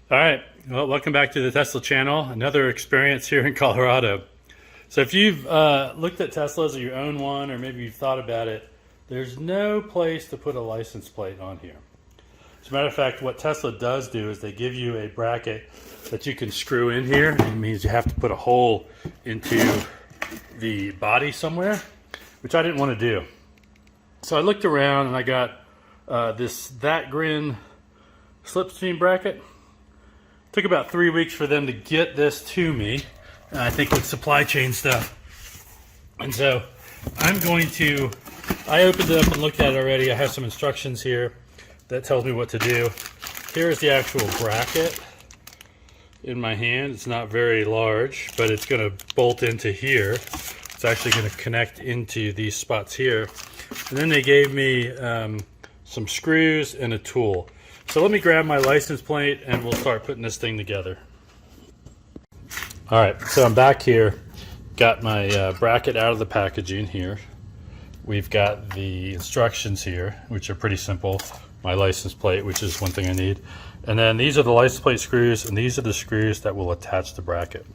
All right, well, welcome back to the Tesla channel. Another experience here in Colorado. So if you've looked at Teslas or you own one, or maybe you've thought about it, there's no place to put a license plate on here. As a matter of fact, what Tesla does do is they give you a bracket that you can screw in here. It means you have to put a hole into the body somewhere, which I didn't want to do. So I looked around and I got that grin SlipStream bracket. Took about 3 weeks for them to get this to me, I think with supply chain stuff. And so I opened it up and looked at it already. I have some instructions here that tells me what to do. Here's the actual bracket in my hand. It's not very large, but it's going to bolt into here. It's actually going to connect into these spots here. And then they gave me some screws and a tool. So let me grab my license plate and we'll start putting this thing together. All right, so I'm back here. Got my bracket out of the packaging here. We've got the instructions here, which are pretty simple. My license plate, which is one thing I need. And then these are the license plate screws, and these are the screws that will attach the bracket.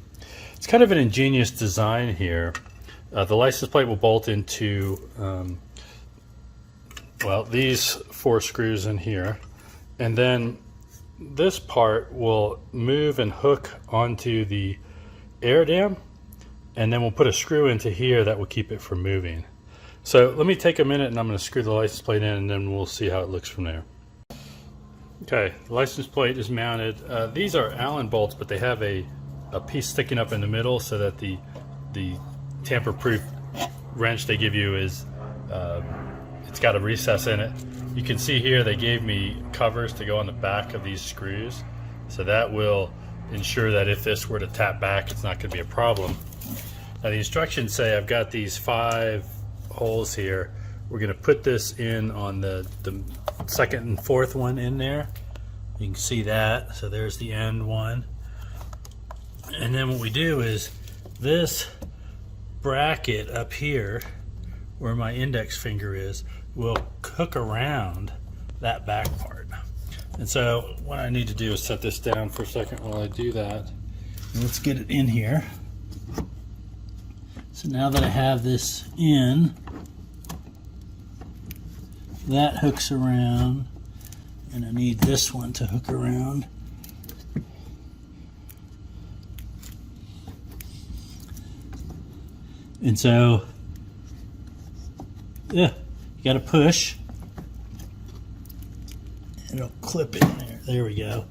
It's kind of an ingenious design here. The license plate will bolt into, these 4 screws in here. And then this part will move and hook onto the air dam, and then we'll put a screw into here that will keep it from moving. So let me take a minute and I'm going to screw the license plate in, and then we'll see how it looks from there. Okay, the license plate is mounted. These are Allen bolts, but they have a piece sticking up in the middle so that the tamper-proof wrench they give you is it's got a recess in it. You can see here they gave me covers to go on the back of these screws, so that will ensure that if this were to tap back, it's not going to be a problem. Now the instructions say I've got these 5 holes here. We're going to put this in on the second and fourth one in there. You can see that. So there's the end one. And then what we do is this bracket up here where my index finger is will hook around that back part. And so what I need to do is set this down for a second while I do that. And let's get it in here. So now that I have this in, that hooks around, and I need this one to hook around. And so, yeah, you got to push. It'll clip in there. There we go.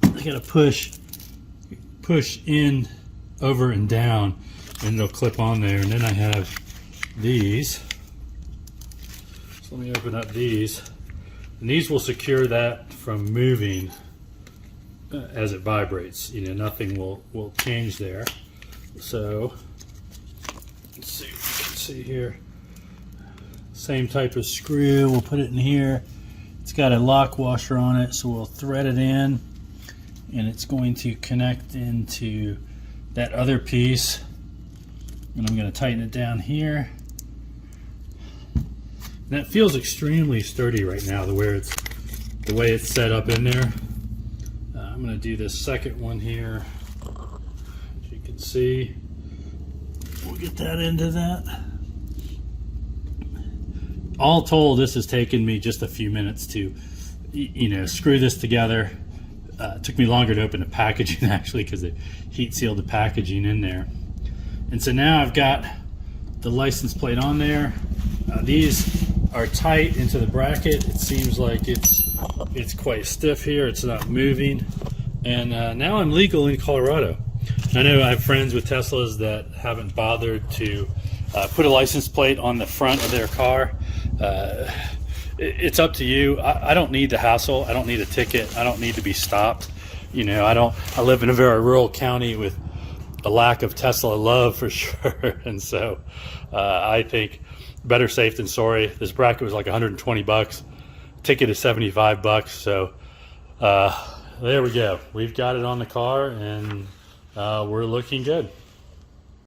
I got to push in, over and down, and it'll clip on there. And then I have these. So let me open up these. And these will secure that from moving as it vibrates. You know, nothing will change there. So let's see if you can see here. Same type of screw. We'll put it in here. It's got a lock washer on it, so we'll thread it in, and it's going to connect into that other piece. And I'm going to tighten it down here. And that feels extremely sturdy right now, the way it's set up in there. I'm going to do this second one here. As you can see, we'll get that into that. All told, this has taken me just a few minutes to, screw this together. It took me longer to open the packaging actually, because they heat sealed the packaging in there. And so now I've got the license plate on there. These are tight into the bracket. It seems like it's quite stiff here. It's not moving. And now I'm legal in Colorado. I know I have friends with Teslas that haven't bothered to put a license plate on the front of their car. It's up to you. I don't need the hassle. I don't need a ticket. I don't need to be stopped. I live in a very rural county with a lack of Tesla love for sure. And so I think better safe than sorry. This bracket was like 120 bucks. Ticket is 75 bucks. So there we go. We've got it on the car, and we're looking good.